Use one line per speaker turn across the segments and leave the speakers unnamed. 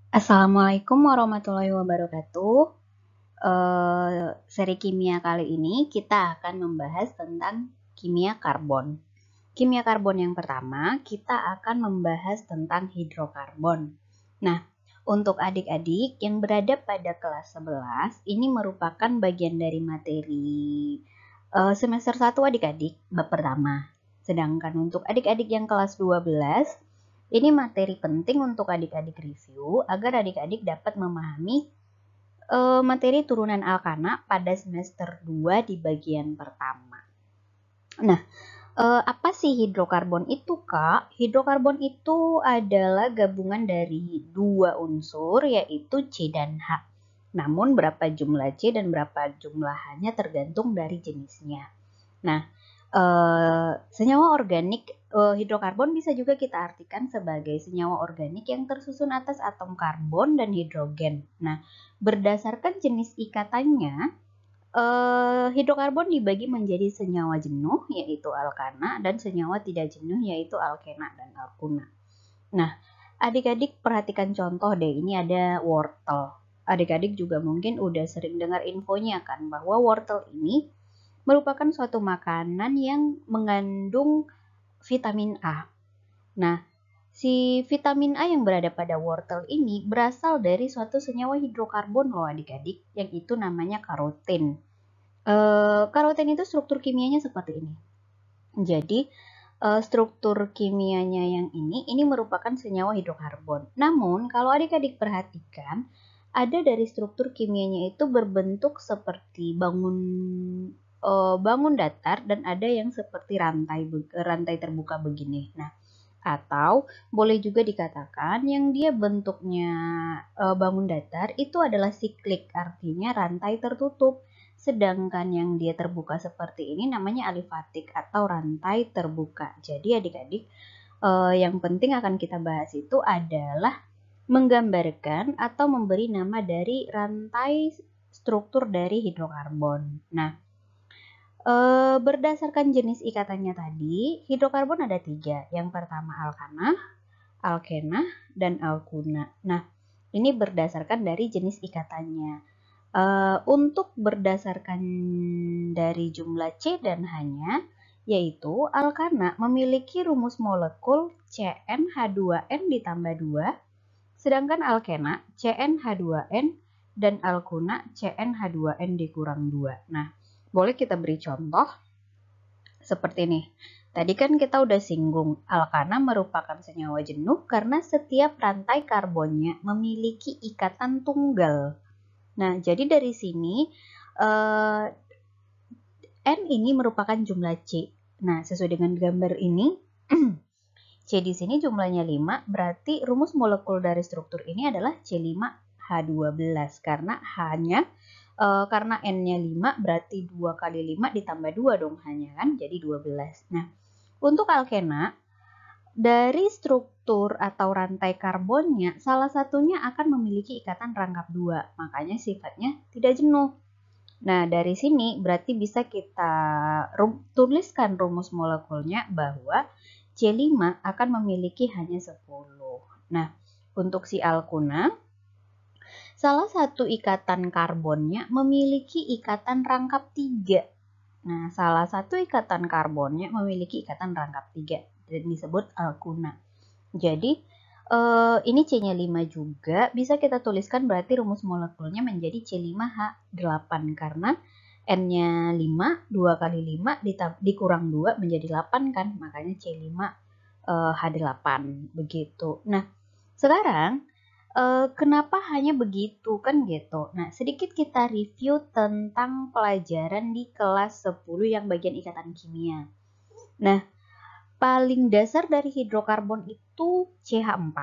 Assalamualaikum warahmatullahi wabarakatuh. Seri kimia kali ini kita akan membahas tentang kimia karbon. Kimia karbon yang pertama, kita akan membahas tentang hidrokarbon. Nah, untuk adik-adik yang berada pada kelas 11, ini merupakan bagian dari materi semester 1 adik-adik bab pertama. Sedangkan untuk adik-adik yang kelas 12, ini materi penting untuk adik-adik review agar adik-adik dapat memahami materi turunan alkana pada semester 2 di bagian pertama. Nah, apa sih hidrokarbon itu, Kak? Hidrokarbon itu adalah gabungan dari dua unsur, yaitu C dan H. Namun, berapa jumlah C dan berapa jumlah H-nya tergantung dari jenisnya. Nah, senyawa organik hidrokarbon bisa juga kita artikan sebagai senyawa organik yang tersusun atas atom karbon dan hidrogen. Nah, berdasarkan jenis ikatannya, hidrokarbon dibagi menjadi senyawa jenuh yaitu alkana dan senyawa tidak jenuh yaitu alkena dan alkuna. Nah, adik-adik perhatikan contoh deh, ini ada wortel. Adik-adik juga mungkin udah sering dengar infonya kan bahwa wortel ini merupakan suatu makanan yang mengandung vitamin A. Nah, si vitamin A yang berada pada wortel ini berasal dari suatu senyawa hidrokarbon loh adik-adik, yang itu namanya karoten. Karoten itu struktur kimianya seperti ini. Jadi, struktur kimianya yang ini merupakan senyawa hidrokarbon. Namun, kalau adik-adik perhatikan, ada dari struktur kimianya itu berbentuk seperti bangun datar dan ada yang seperti rantai terbuka begini. Nah, atau boleh juga dikatakan yang dia bentuknya bangun datar itu adalah siklik, artinya rantai tertutup. Sedangkan yang dia terbuka seperti ini namanya alifatik atau rantai terbuka. Jadi adik-adik, yang penting akan kita bahas itu adalah menggambarkan atau memberi nama dari rantai struktur dari hidrokarbon. Nah, berdasarkan jenis ikatannya tadi, hidrokarbon ada 3. Yang pertama alkana, alkena, dan alkuna. Nah, ini berdasarkan dari jenis ikatannya. Untuk berdasarkan dari jumlah C dan H-nya, yaitu alkana memiliki rumus molekul CnH2n ditambah 2, sedangkan alkena CnH2n dan alkuna CnH2n dikurang 2. Nah, boleh kita beri contoh seperti ini. Tadi kan kita udah singgung, alkana merupakan senyawa jenuh karena setiap rantai karbonnya memiliki ikatan tunggal. Nah, jadi dari sini N ini merupakan jumlah C. Nah, sesuai dengan gambar ini, C di sini jumlahnya 5, berarti rumus molekul dari struktur ini adalah C5H12 karena H-nya karena N-nya 5 berarti 2 kali 5 ditambah 2 dong H-nya kan, jadi 12. Nah, untuk alkena dari struktur atau rantai karbonnya salah satunya akan memiliki ikatan rangkap 2, makanya sifatnya tidak jenuh. Nah, dari sini berarti bisa kita tuliskan rumus molekulnya bahwa C5 akan memiliki hanya 10. Nah, untuk si alkuna, salah satu ikatan karbonnya memiliki ikatan rangkap 3. Nah, salah satu ikatan karbonnya memiliki ikatan rangkap 3 dan disebut alkuna. Jadi, ini C-nya 5 juga, bisa kita tuliskan berarti rumus molekulnya menjadi C5H8 karena N-nya 5, 2 kali 5 dikurang 2 menjadi 8 kan, makanya C5H8 begitu. Nah, sekarang kenapa hanya begitu kan gitu. Nah, sedikit kita review tentang pelajaran di kelas 10 yang bagian ikatan kimia. Nah, paling dasar dari hidrokarbon itu CH4.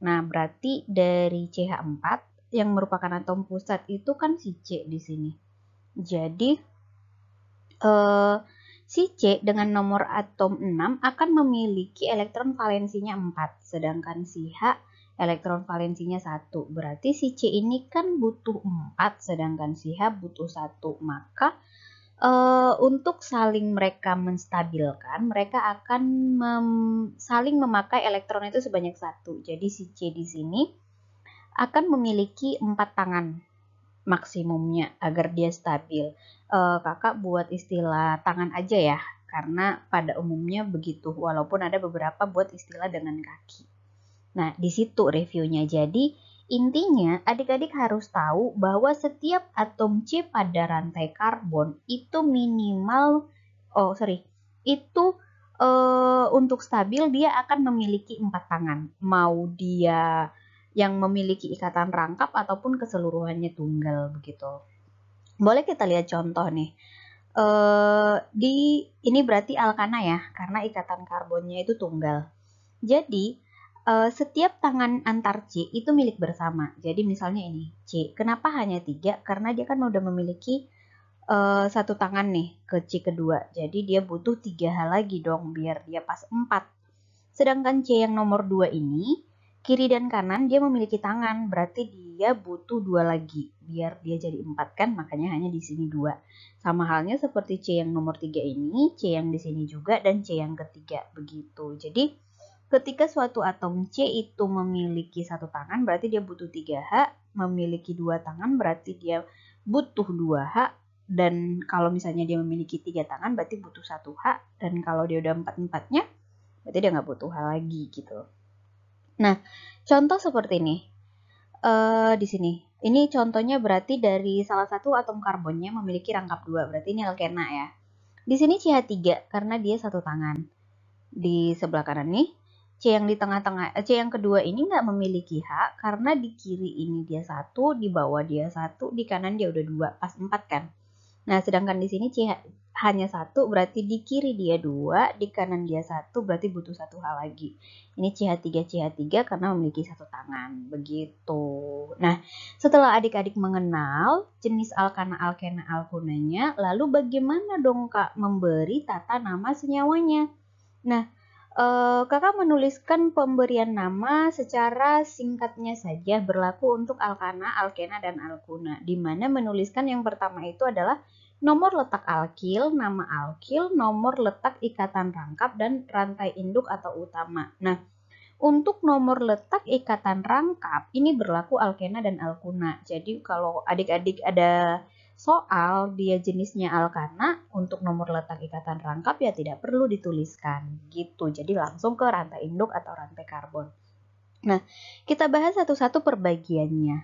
Nah, berarti dari CH4 yang merupakan atom pusat itu kan si C di sini. Jadi, si C dengan nomor atom 6 akan memiliki elektron valensinya 4, sedangkan si H elektron valensinya 1. Berarti si C ini kan butuh 4, sedangkan si H butuh 1. Maka untuk saling mereka menstabilkan, mereka akan saling memakai elektron itu sebanyak 1. Jadi si C di sini akan memiliki 4 tangan maksimumnya agar dia stabil. Kakak buat istilah tangan aja ya, karena pada umumnya begitu, walaupun ada beberapa buat istilah dengan kaki. Nah, di situ reviewnya. Jadi, intinya adik-adik harus tahu bahwa setiap atom C pada rantai karbon itu itu untuk stabil dia akan memiliki 4 tangan. Mau dia yang memiliki ikatan rangkap ataupun keseluruhannya tunggal begitu. Boleh kita lihat contoh nih. Ini berarti alkana ya, karena ikatan karbonnya itu tunggal. Jadi, setiap tangan antar C itu milik bersama. Jadi misalnya ini C. Kenapa hanya 3? Karena dia kan udah memiliki satu tangan nih ke C kedua. Jadi dia butuh 3 hal lagi dong biar dia pas 4. Sedangkan C yang nomor 2 ini, kiri dan kanan dia memiliki tangan, berarti dia butuh 2 lagi biar dia jadi 4 kan, makanya hanya di sini 2. Sama halnya seperti C yang nomor 3 ini, C yang di sini juga, dan C yang ketiga begitu. Jadi ketika suatu atom C itu memiliki satu tangan, berarti dia butuh 3H, memiliki 2 tangan berarti dia butuh 2H, dan kalau misalnya dia memiliki 3 tangan berarti butuh 1H, dan kalau dia udah 4-4-nya berarti dia nggak butuh hal lagi gitu. Nah, contoh seperti ini. Di sini. Ini contohnya berarti dari salah satu atom karbonnya memiliki rangkap 2. Berarti ini alkena ya. Di sini CH3 karena dia satu tangan. Di sebelah kanan nih, C yang di tengah-tengah, C yang kedua ini nggak memiliki H karena di kiri ini dia 1, di bawah dia 1, di kanan dia udah 2, pas 4 kan. Nah, sedangkan di sini C hanya 1, berarti di kiri dia 2, di kanan dia 1, berarti butuh 1 hal lagi. Ini CH3 karena memiliki satu tangan, begitu. Nah, setelah adik-adik mengenal jenis alkana, alkena, alkunanya, lalu bagaimana dong Kak memberi tata nama senyawanya? Nah, Kakak menuliskan pemberian nama secara singkatnya saja berlaku untuk alkana, alkena, dan alkuna. Di mana menuliskan yang pertama itu adalah nomor letak alkil, nama alkil, nomor letak ikatan rangkap, dan rantai induk atau utama. Nah, untuk nomor letak ikatan rangkap, ini berlaku alkena dan alkuna. Jadi kalau adik-adik ada soal dia jenisnya alkana, untuk nomor letak ikatan rangkap ya tidak perlu dituliskan gitu. Jadi langsung ke rantai induk atau rantai karbon. Nah, kita bahas satu-satu perbagiannya.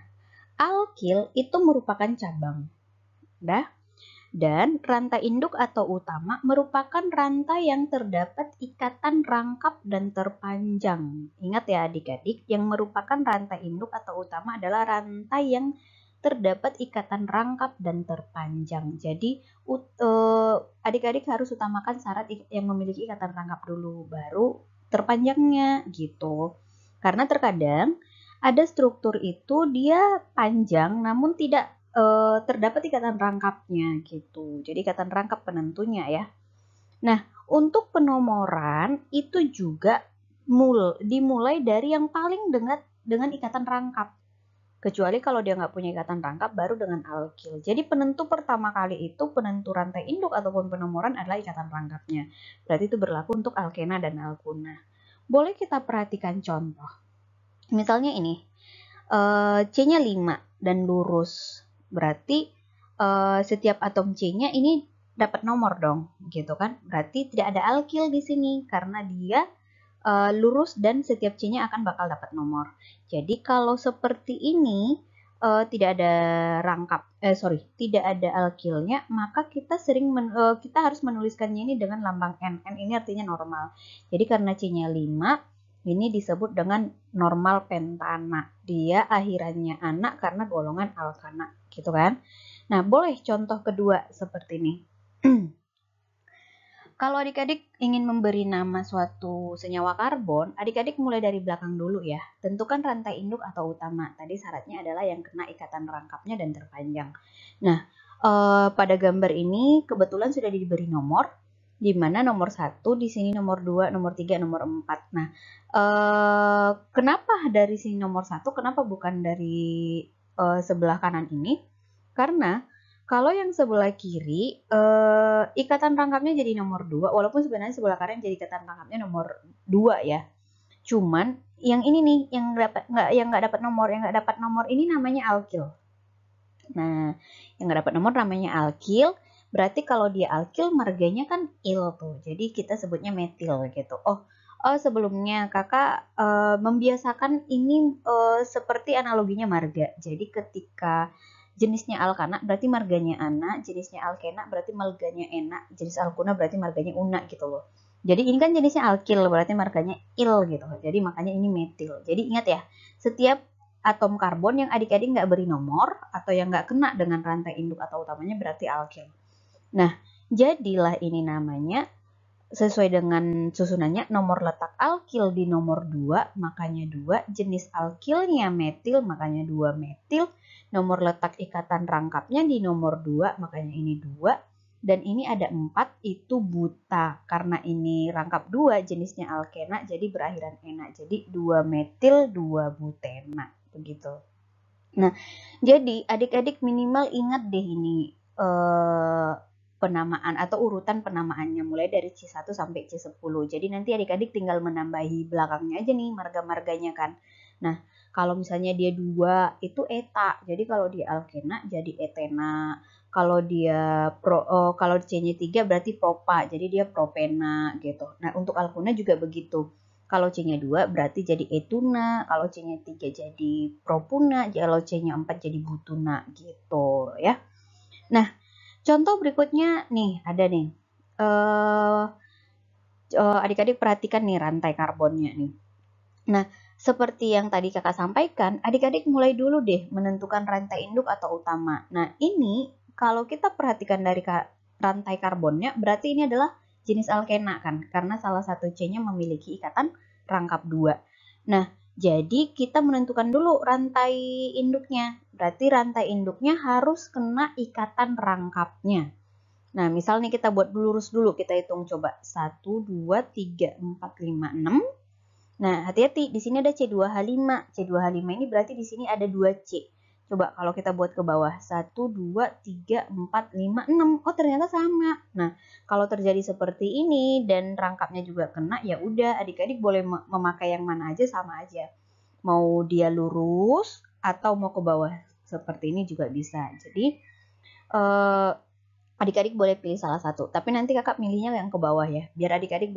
Alkil itu merupakan cabang. Dan rantai induk atau utama merupakan rantai yang terdapat ikatan rangkap dan terpanjang. Ingat ya adik-adik, yang merupakan rantai induk atau utama adalah rantai yang terdapat ikatan rangkap dan terpanjang. Jadi adik-adik harus utamakan syarat yang memiliki ikatan rangkap dulu, baru terpanjangnya gitu. Karena terkadang ada struktur itu dia panjang namun tidak terdapat ikatan rangkapnya gitu. Jadi ikatan rangkap penentunya ya. Nah, untuk penomoran itu juga dimulai dari yang paling dengan ikatan rangkap. Kecuali kalau dia nggak punya ikatan rangkap baru dengan alkil. Jadi penentu pertama kali itu penentu rantai induk ataupun penomoran adalah ikatan rangkapnya. Berarti itu berlaku untuk alkena dan alkuna. Boleh kita perhatikan contoh. Misalnya ini, C-nya 5 dan lurus. Berarti setiap atom C-nya ini dapat nomor dong, gitu kan? Berarti tidak ada alkil di sini karena dia lurus dan setiap C-nya akan bakal dapat nomor. Jadi kalau seperti ini tidak ada tidak ada alkilnya, maka kita kita harus menuliskannya ini dengan lambang N. N ini artinya normal. Jadi karena C-nya 5, ini disebut dengan normal pentana. Dia akhirannya anak karena golongan alkana, gitu kan? Nah, boleh contoh kedua seperti ini. Kalau adik-adik ingin memberi nama suatu senyawa karbon, adik-adik mulai dari belakang dulu ya. Tentukan rantai induk atau utama. Tadi syaratnya adalah yang kena ikatan rangkapnya dan terpanjang. Nah, pada gambar ini kebetulan sudah diberi nomor, di mana nomor 1, di sini nomor 2, nomor 3, nomor 4. Nah, kenapa dari sini nomor 1, kenapa bukan dari sebelah kanan ini? Karena kalau yang sebelah kiri, ikatan rangkapnya jadi nomor 2, walaupun sebenarnya sebelah kanan jadi ikatan rangkapnya nomor 2 ya. Cuman yang ini nih yang nggak dapat nomor ini namanya alkil. Nah, yang nggak dapat nomor namanya alkil. Berarti kalau dia alkil marganya kan il tuh. Jadi kita sebutnya metil gitu. Sebelumnya kakak membiasakan ini seperti analoginya marga. Jadi ketika jenisnya alkana berarti marganya ana, jenisnya alkena berarti marganya ena, jenis alkuna berarti marganya una gitu loh. Jadi ini kan jenisnya alkil berarti marganya il gitu. Jadi makanya ini metil. Jadi ingat ya, setiap atom karbon yang adik-adik nggak beri nomor atau yang nggak kena dengan rantai induk atau utamanya berarti alkil. Nah, jadilah ini namanya sesuai dengan susunannya nomor letak alkil di nomor 2 makanya 2, jenis alkilnya metil makanya 2 metil, nomor letak ikatan rangkapnya di nomor 2 makanya ini 2, dan ini ada 4 itu buta karena ini rangkap 2 jenisnya alkena jadi berakhiran ena, jadi 2 metil 2 butena begitu. Nah, jadi adik-adik minimal ingat deh ini penamaan atau urutan penamaannya mulai dari C1 sampai C10. Jadi nanti adik-adik tinggal menambahi belakangnya aja nih marga-marganya kan. Nah, kalau misalnya dia 2 itu eta. Jadi kalau dia alkena jadi etena. Kalau dia kalau C-nya 3 berarti propa. Jadi dia propena gitu. Nah, untuk alkuna juga begitu. Kalau C-nya 2 berarti jadi etuna, kalau C-nya 3 jadi propuna, kalau C-nya 4 jadi butuna gitu ya. Nah, contoh berikutnya nih, ada nih. Adik-adik perhatikan nih rantai karbonnya nih. Nah, seperti yang tadi kakak sampaikan, adik-adik mulai dulu deh menentukan rantai induk atau utama. Nah, ini kalau kita perhatikan dari rantai karbonnya, berarti ini adalah jenis alkena kan, karena salah satu C-nya memiliki ikatan rangkap 2. Nah, jadi kita menentukan dulu rantai induknya. Berarti rantai induknya harus kena ikatan rangkapnya. Nah, misalnya kita buat lurus dulu, kita hitung coba. 1, 2, 3, 4, 5, 6. Nah, hati-hati, di sini ada C2H5. C2H5 ini berarti di sini ada 2C. Coba kalau kita buat ke bawah, 1, 2, 3, 4, 5, 6. Oh, ternyata sama. Nah, kalau terjadi seperti ini dan rangkapnya juga kena, ya udah adik-adik boleh memakai yang mana aja sama aja. Mau dia lurus atau mau ke bawah. Seperti ini juga bisa. Jadi, adik-adik boleh pilih salah satu. Tapi nanti kakak milihnya yang ke bawah ya. Biar adik-adik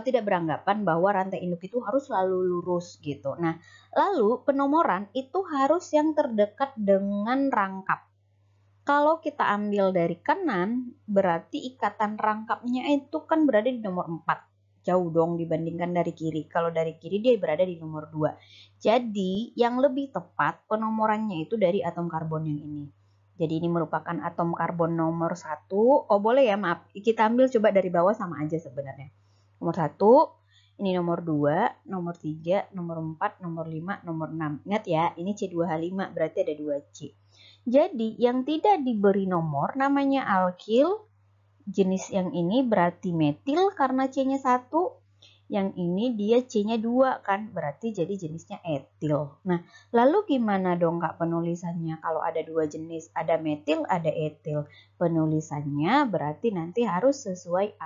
tidak beranggapan bahwa rantai induk itu harus selalu lurus gitu. Nah, lalu penomoran itu harus yang terdekat dengan rangkap. Kalau kita ambil dari kanan, berarti ikatan rangkapnya itu kan berada di nomor 4. Jauh dong dibandingkan dari kiri. Kalau dari kiri dia berada di nomor 2. Jadi, yang lebih tepat penomorannya itu dari atom karbon yang ini. Jadi ini merupakan atom karbon nomor 1. Oh boleh ya, maaf. Kita ambil coba dari bawah sama aja sebenarnya. Nomor 1, ini nomor 2, nomor 3, nomor 4, nomor 5, nomor 6. Ingat ya, ini C2H5 berarti ada 2C. Jadi yang tidak diberi nomor namanya alkil. Jenis yang ini berarti metil karena C-nya 1. Yang ini dia C-nya 2 kan, berarti jadi jenisnya etil. Nah, lalu gimana dong Kak penulisannya? Kalau ada 2 jenis, ada metil, ada etil. Penulisannya berarti nanti harus sesuai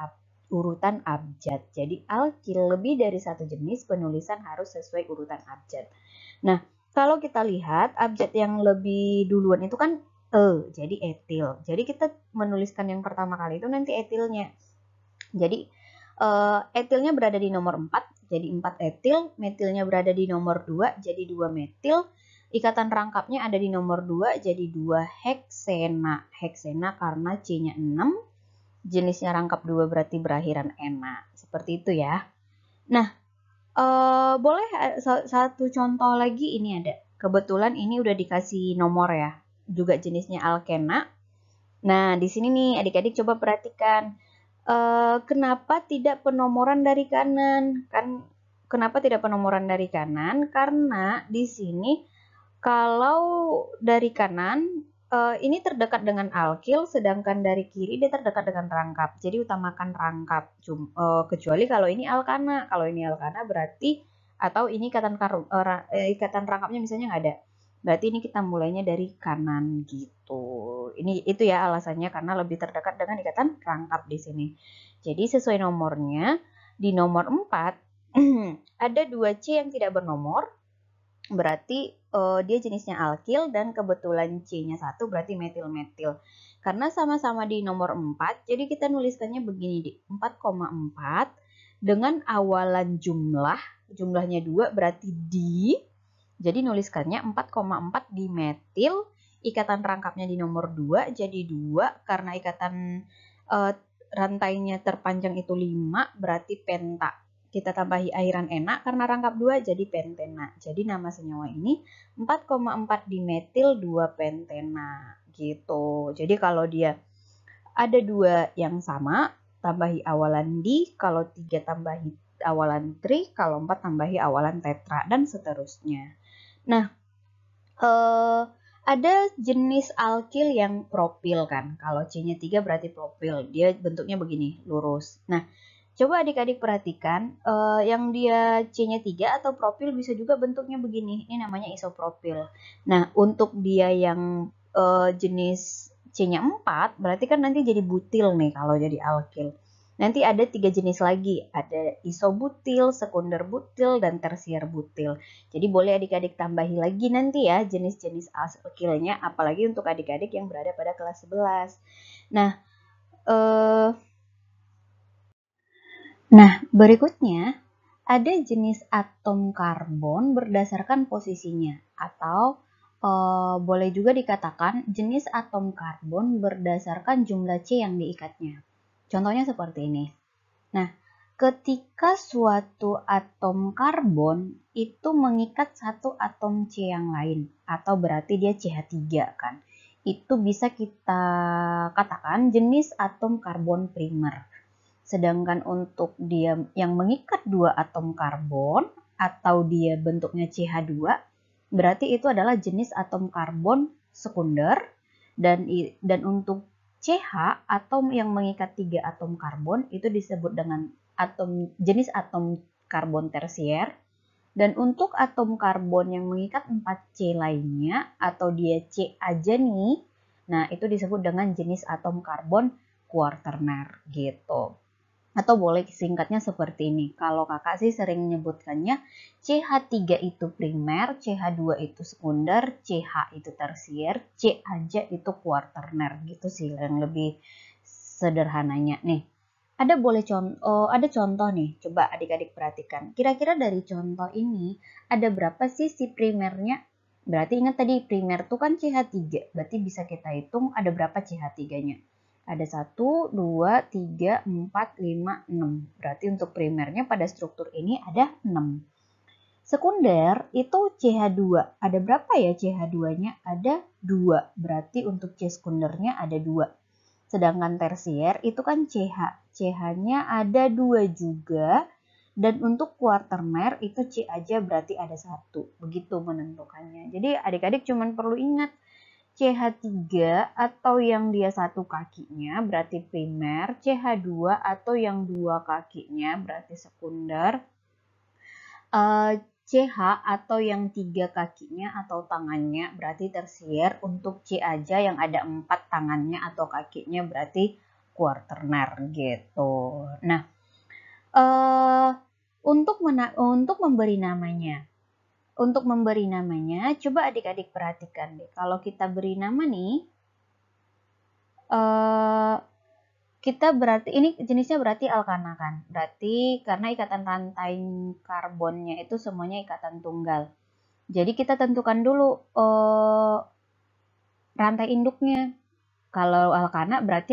urutan abjad. Jadi alkil lebih dari 1 jenis, penulisan harus sesuai urutan abjad. Nah, kalau kita lihat abjad yang lebih duluan itu kan jadi etil. Jadi kita menuliskan yang pertama kali itu nanti etilnya. Jadi etilnya berada di nomor 4, jadi 4 etil. Metilnya berada di nomor 2, jadi 2 metil. Ikatan rangkapnya ada di nomor 2, jadi 2 heksena. Heksena karena C-nya 6. Jenisnya rangkap 2 berarti berakhiran ena. Seperti itu ya. Nah, boleh satu contoh lagi ini ada. Kebetulan ini udah dikasih nomor ya. Juga jenisnya alkena. Nah, di sini nih adik-adik coba perhatikan. Kenapa tidak penomoran dari kanan? Kenapa tidak penomoran dari kanan? Karena di sini kalau dari kanan ini terdekat dengan alkil, sedangkan dari kiri dia terdekat dengan rangkap. Jadi utamakan rangkap. Kecuali kalau ini alkana. Kalau ini alkana berarti atau ini ikatan rangkapnya misalnya nggak ada. Berarti ini kita mulainya dari kanan gitu. Itu ya alasannya karena lebih terdekat dengan ikatan rangkap di sini. Jadi sesuai nomornya di nomor 4 ada 2 C yang tidak bernomor, berarti dia jenisnya alkil, dan kebetulan C-nya 1 berarti metil-metil. Karena sama-sama di nomor 4, jadi kita nuliskannya begini, di 4,4 dengan awalan jumlahnya 2 berarti di. Jadi nuliskannya 4,4 di metil, ikatan rangkapnya di nomor 2 jadi 2, karena ikatan rantainya terpanjang itu 5 berarti penta. Kita tambahi airan enak karena rangkap 2 jadi pentena. Jadi nama senyawa ini 4,4 dimetil 2 pentena gitu. Jadi kalau dia ada 2 yang sama, tambahi awalan di, kalau 3 tambahi awalan tri, kalau 4 tambahi awalan tetra, dan seterusnya. Nah, ada jenis alkil yang propil kan. Kalau C-nya 3 berarti propil. Dia bentuknya begini, lurus. Nah, coba adik-adik perhatikan, yang dia C-nya 3 atau propil bisa juga bentuknya begini. Ini namanya isopropil. Nah, untuk dia yang jenis C-nya 4, berarti kan nanti jadi butil nih kalau jadi alkil. Nanti ada 3 jenis lagi, ada isobutil, sekunder butil, dan tersier butil. Jadi boleh adik-adik tambahi lagi nanti ya jenis-jenis alkilnya, apalagi untuk adik-adik yang berada pada kelas 11. Nah, berikutnya ada jenis atom karbon berdasarkan posisinya, atau boleh juga dikatakan jenis atom karbon berdasarkan jumlah C yang diikatnya. Contohnya seperti ini. Nah, ketika suatu atom karbon itu mengikat satu atom C yang lain, atau berarti dia CH3 kan, itu bisa kita katakan jenis atom karbon primer. Sedangkan untuk dia yang mengikat 2 atom karbon, atau dia bentuknya CH2, berarti itu adalah jenis atom karbon sekunder, dan untuk CH atau yang mengikat 3 atom karbon itu disebut dengan jenis atom karbon tersier, dan untuk atom karbon yang mengikat 4C lainnya atau dia C aja nih, nah itu disebut dengan jenis atom karbon kuarterner gitu. Atau boleh singkatnya seperti ini. Kalau kakak sih sering menyebutkannya CH3 itu primer, CH2 itu sekunder, CH itu tersier, C aja itu kuarterner gitu sih yang lebih sederhananya. Nih, ada contoh nih. Coba adik-adik perhatikan. Kira-kira dari contoh ini ada berapa sih si primernya? Berarti ingat tadi primer tuh kan CH3. Berarti bisa kita hitung ada berapa CH3-nya. Ada 1, 2, 3, 4, 5, 6. Berarti untuk primernya pada struktur ini ada 6. Sekunder itu CH2. Ada berapa ya CH2-nya? Ada 2. Berarti untuk C sekundernya ada 2. Sedangkan tersier itu kan CH. CH-nya ada 2 juga. Dan untuk kuarterner itu C aja berarti ada 1. Begitu menentukannya. Jadi adik-adik cuma perlu ingat CH3 atau yang dia 1 kakinya berarti primer, CH2 atau yang 2 kakinya berarti sekunder, CH atau yang 3 kakinya atau tangannya berarti tersier, untuk C aja yang ada 4 tangannya atau kakinya berarti kuarterner gitu. Nah, untuk memberi namanya. Untuk memberi namanya, coba adik-adik perhatikan deh. Kalau kita beri nama nih, kita berarti, ini jenisnya berarti alkana kan. Berarti karena ikatan rantai karbonnya itu semuanya ikatan tunggal. Jadi kita tentukan dulu rantai induknya. Kalau alkana berarti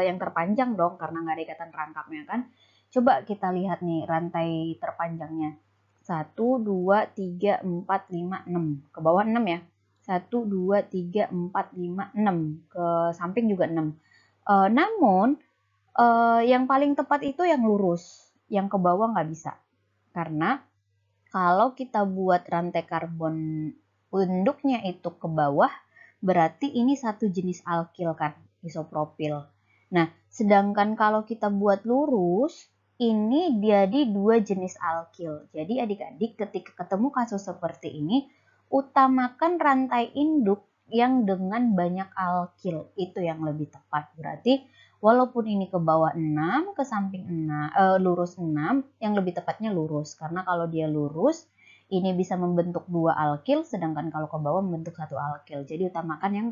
yang terpanjang dong, karena nggak ada ikatan rangkapnya kan. Coba kita lihat nih rantai terpanjangnya. 1, 2, 3, 4, 5, 6. Ke bawah 6 ya. 1, 2, 3, 4, 5, 6. Ke samping juga 6. Namun, yang paling tepat itu yang lurus. Yang ke bawah nggak bisa. Karena kalau kita buat rantai karbon induknya itu ke bawah, berarti ini satu jenis alkil kan, isopropil. Nah, sedangkan kalau kita buat lurus, ini jadi 2 jenis alkil. Jadi adik-adik ketika ketemu kasus seperti ini, utamakan rantai induk yang dengan banyak alkil. Itu yang lebih tepat. Berarti Walaupun ini ke bawah 6, ke samping 6, lurus 6, yang lebih tepatnya lurus. Karena kalau dia lurus, ini bisa membentuk 2 alkil, sedangkan kalau ke bawah membentuk 1 alkil. Jadi utamakan yang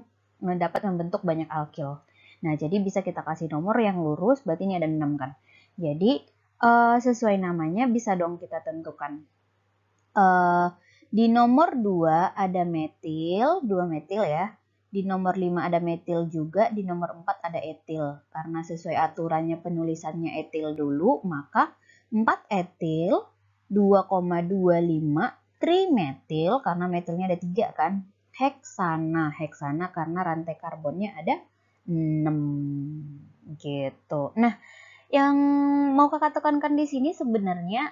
dapat membentuk banyak alkil. Nah, jadi bisa kita kasih nomor yang lurus, berarti ini ada 6 kan. Jadi, sesuai namanya bisa dong kita tentukan. Di nomor 2 ada metil, 2 metil ya. Di nomor 5 ada metil juga, di nomor 4 ada etil. Karena sesuai aturannya penulisannya etil dulu, maka 4 etil, 2,25 trimetil, karena metilnya ada 3 kan. Heksana, heksana karena rantai karbonnya ada 6. Gitu. Nah, yang mau kakak tekankan di sini sebenarnya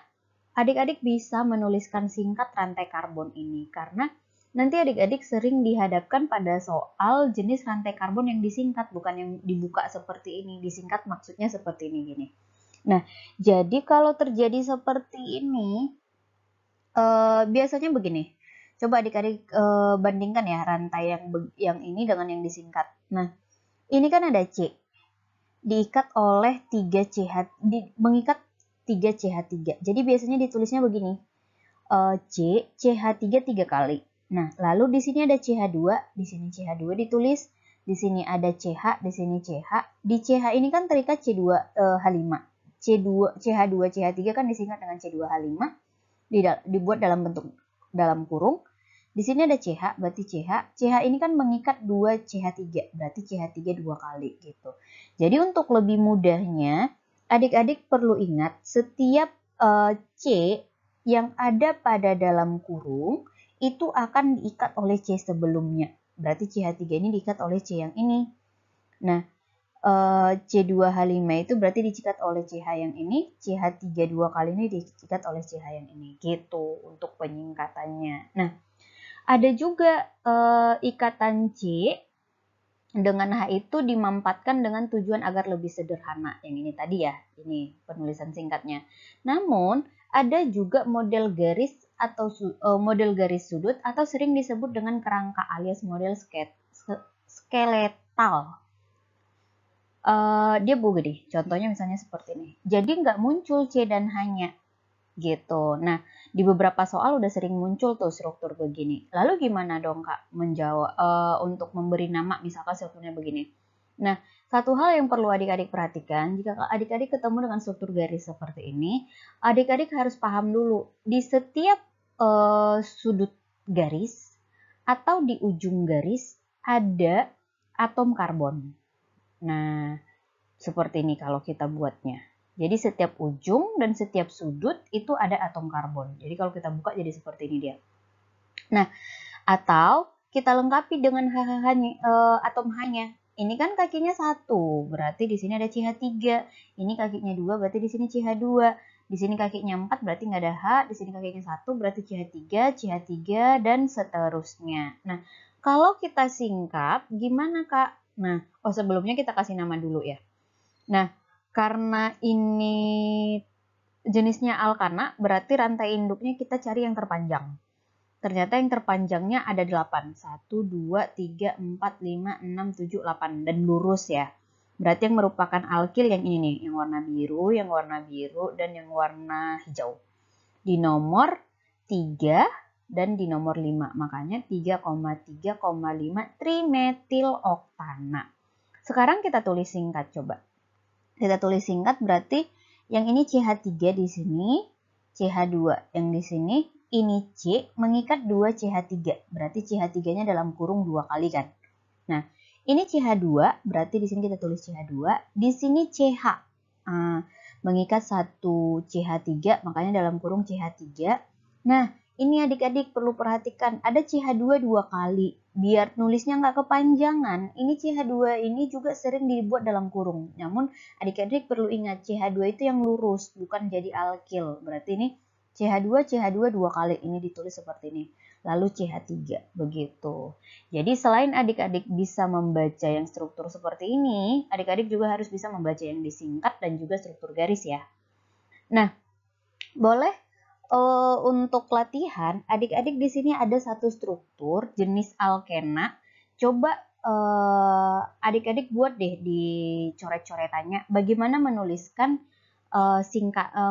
adik-adik bisa menuliskan singkat rantai karbon ini karena nanti adik-adik sering dihadapkan pada soal jenis rantai karbon yang disingkat, bukan yang dibuka seperti ini. Disingkat maksudnya seperti ini gini. Nah, jadi kalau terjadi seperti ini, biasanya begini. Coba adik-adik bandingkan ya rantai yang ini dengan yang disingkat. Nah, ini kan ada C. Diikat oleh 3 CH, mengikat 3 CH3. Jadi biasanya ditulisnya begini. C, CH3 3 kali. Nah, lalu di sini ada CH2, di sini CH2 ditulis, di sini ada CH, di sini CH. Di CH ini kan terikat C2H5. CH2, CH3 kan disingkat dengan C2H5, dibuat dalam bentuk dalam kurung. Di sini ada CH, berarti CH. CH ini kan mengikat 2 CH3, berarti CH3 2 kali gitu. Jadi untuk lebih mudahnya, adik-adik perlu ingat setiap C yang ada pada dalam kurung itu akan diikat oleh C sebelumnya. Berarti CH3 ini diikat oleh C yang ini. Nah, C2H5 itu berarti diikat oleh CH yang ini, CH3 2 kali ini diikat oleh CH yang ini. Gitu untuk penyingkatannya. Nah, ada juga ikatan C dengan H itu dimampatkan dengan tujuan agar lebih sederhana. Yang ini tadi ya, ini penulisan singkatnya. Namun, ada juga model garis atau model garis sudut atau sering disebut dengan kerangka alias model skeletal. Dia begini, contohnya misalnya seperti ini. Jadi nggak muncul C dan H-nya gitu. Nah, di beberapa soal udah sering muncul tuh struktur begini. Lalu gimana dong Kak menjawab untuk memberi nama misalkan strukturnya begini. Nah, satu hal yang perlu adik-adik perhatikan, jika adik-adik ketemu dengan struktur garis seperti ini, adik-adik harus paham dulu di setiap sudut garis atau di ujung garis ada atom karbon. Nah, seperti ini kalau kita buatnya. Jadi setiap ujung dan setiap sudut itu ada atom karbon. Jadi kalau kita buka jadi seperti ini dia. Nah, atau kita lengkapi dengan atom H-nya. Ini kan kakinya 1, berarti di sini ada CH3. Ini kakinya 2, berarti di sini CH2. Di sini kakinya 4, berarti nggak ada H. Di sini kakinya 1, berarti CH3, dan seterusnya. Nah, kalau kita singkap, gimana Kak? Nah, sebelumnya kita kasih nama dulu ya. Nah, karena ini jenisnya alkana, berarti rantai induknya kita cari yang terpanjang. Ternyata yang terpanjangnya ada 8. 1, 2, 3, 4, 5, 6, 7, 8. Dan lurus ya. Berarti yang merupakan alkil yang ini nih. Yang warna biru, dan yang warna hijau. Di nomor 3 dan di nomor 5. Makanya 3,3,5 trimetil oktana. Sekarang kita tulis singkat coba. Kita tulis singkat berarti yang ini CH3 di sini, CH2 yang di sini, ini C mengikat 2 CH3. Berarti CH3-nya dalam kurung 2 kali kan. Nah, ini CH2 berarti di sini kita tulis CH2, di sini CH. Mengikat 1 CH3 makanya dalam kurung CH3. Nah, ini adik-adik perlu perhatikan ada CH2 2 kali. Biar nulisnya nggak kepanjangan, ini CH2 ini juga sering dibuat dalam kurung. Namun adik-adik perlu ingat CH2 itu yang lurus, bukan jadi alkil. Berarti ini CH2 2 kali, ini ditulis seperti ini. Lalu CH3, begitu. Jadi selain adik-adik bisa membaca yang struktur seperti ini, adik-adik juga harus bisa membaca yang disingkat dan juga struktur garis ya. Nah, boleh untuk latihan, adik-adik di sini ada satu struktur jenis alkena. Coba adik-adik buat deh di coret-coretannya bagaimana menuliskan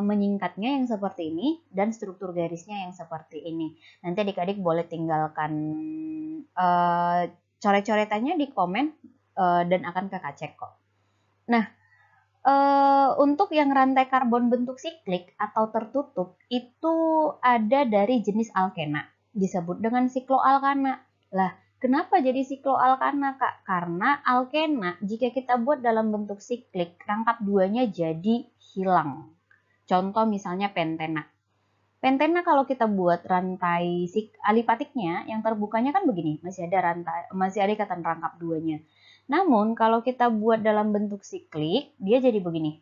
menyingkatnya yang seperti ini dan struktur garisnya yang seperti ini. Nanti adik-adik boleh tinggalkan coret-coretannya di komen dan akan kakak cek kok. Nah, untuk yang rantai karbon bentuk siklik atau tertutup itu ada dari jenis alkena, disebut dengan sikloalkana. Lah, kenapa jadi sikloalkana, Kak? Karena alkena jika kita buat dalam bentuk siklik, rangkap duanya jadi hilang. Contoh misalnya pentena. Pentena kalau kita buat rantai alipatiknya, yang terbukanya kan begini, masih ada ikatan rangkap duanya. Namun kalau kita buat dalam bentuk siklik, dia jadi begini.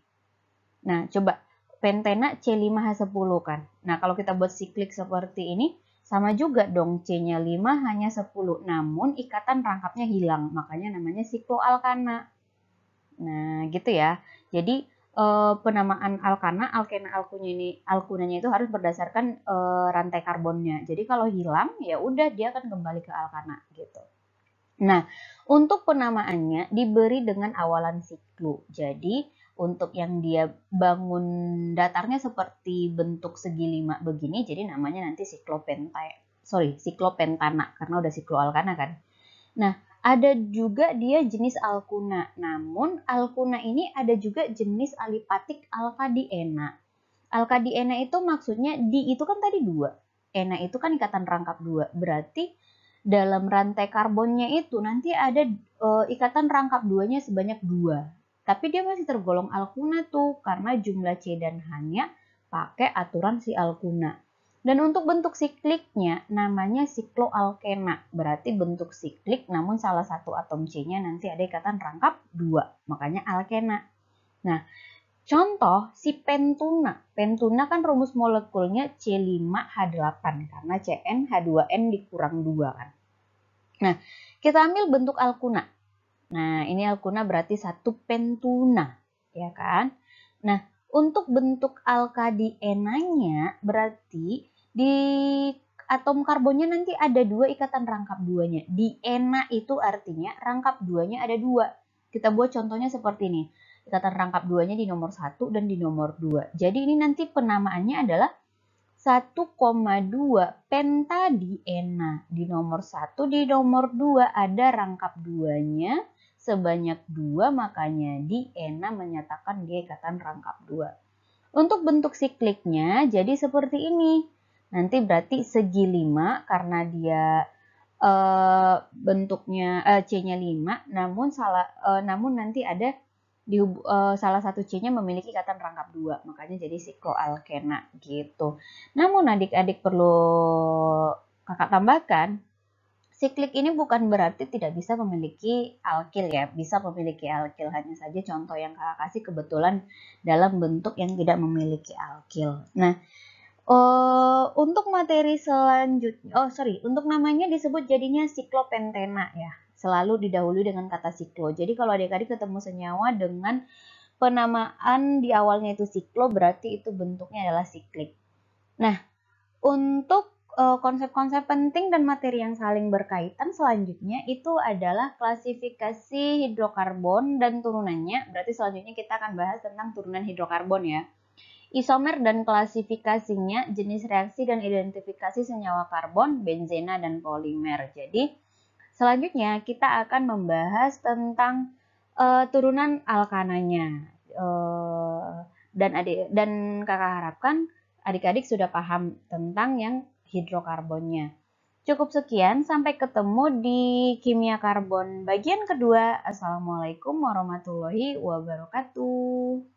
Nah, coba pentena C5H10 kan. Nah, kalau kita buat siklik seperti ini, sama juga dong C-nya 5 hanya 10. Namun ikatan rangkapnya hilang, makanya namanya sikloalkana. Nah, gitu ya. Jadi penamaan alkena, alkunanya itu harus berdasarkan rantai karbonnya. Jadi kalau hilang, ya udah dia akan kembali ke alkana gitu. Nah, untuk penamaannya diberi dengan awalan siklo. Jadi, untuk yang dia bangun datarnya seperti bentuk segi 5 begini, jadi namanya nanti siklopentana, karena udah sikloalkana kan. Nah, ada juga dia jenis alkuna. Namun, alkuna ini ada juga jenis alipatik alkadiena. Alkadiena itu maksudnya di itu kan tadi 2. Ena itu kan ikatan rangkap 2. Berarti dalam rantai karbonnya itu nanti ada ikatan rangkap duanya sebanyak 2. Tapi dia masih tergolong alkuna tuh karena jumlah C dan H-nya pakai aturan si alkuna. Dan untuk bentuk sikliknya namanya sikloalkena. Berarti bentuk siklik namun salah satu atom C-nya nanti ada ikatan rangkap 2. Makanya alkena. Nah, contoh si pentuna. Pentuna kan rumus molekulnya C5H8 karena CnH2n dikurang 2 kan. Nah, kita ambil bentuk alkuna. Nah, ini alkuna berarti satu pentuna, ya kan? Nah, untuk bentuk alkadienanya berarti di atom karbonnya nanti ada 2 ikatan rangkap 2-nya. Diena itu artinya rangkap 2-nya ada 2. Kita buat contohnya seperti ini. Ikatan rangkap 2-nya di nomor 1 dan di nomor 2. Jadi ini nanti penamaannya adalah 1,2 pentadiena. Di nomor 1, di nomor 2 ada rangkap 2-nya sebanyak 2, makanya diena menyatakan dia ikatan rangkap 2. Untuk bentuk sikliknya jadi seperti ini. Nanti berarti segi 5 karena dia bentuknya C-nya 5, namun nanti ada salah satu C-nya memiliki ikatan rangkap 2, makanya jadi sikloalkena gitu. Namun adik-adik perlu kakak tambahkan, siklik ini bukan berarti tidak bisa memiliki alkil ya, bisa memiliki alkil, hanya saja contoh yang kakak kasih kebetulan dalam bentuk yang tidak memiliki alkil. Nah, untuk materi selanjutnya, untuk namanya disebut jadinya siklopentena ya. Selalu didahului dengan kata siklo. Jadi kalau adik-adik ketemu senyawa dengan penamaan di awalnya itu siklo, berarti itu bentuknya adalah siklik. Nah, untuk konsep-konsep penting dan materi yang saling berkaitan selanjutnya itu adalah klasifikasi hidrokarbon dan turunannya. Berarti selanjutnya kita akan bahas tentang turunan hidrokarbon ya. Isomer dan klasifikasinya, jenis reaksi dan identifikasi senyawa karbon, benzena dan polimer. Jadi selanjutnya kita akan membahas tentang turunan alkananya. Dan kakak harapkan adik-adik sudah paham tentang yang hidrokarbonnya. Cukup sekian, sampai ketemu di kimia karbon bagian kedua. Assalamualaikum warahmatullahi wabarakatuh.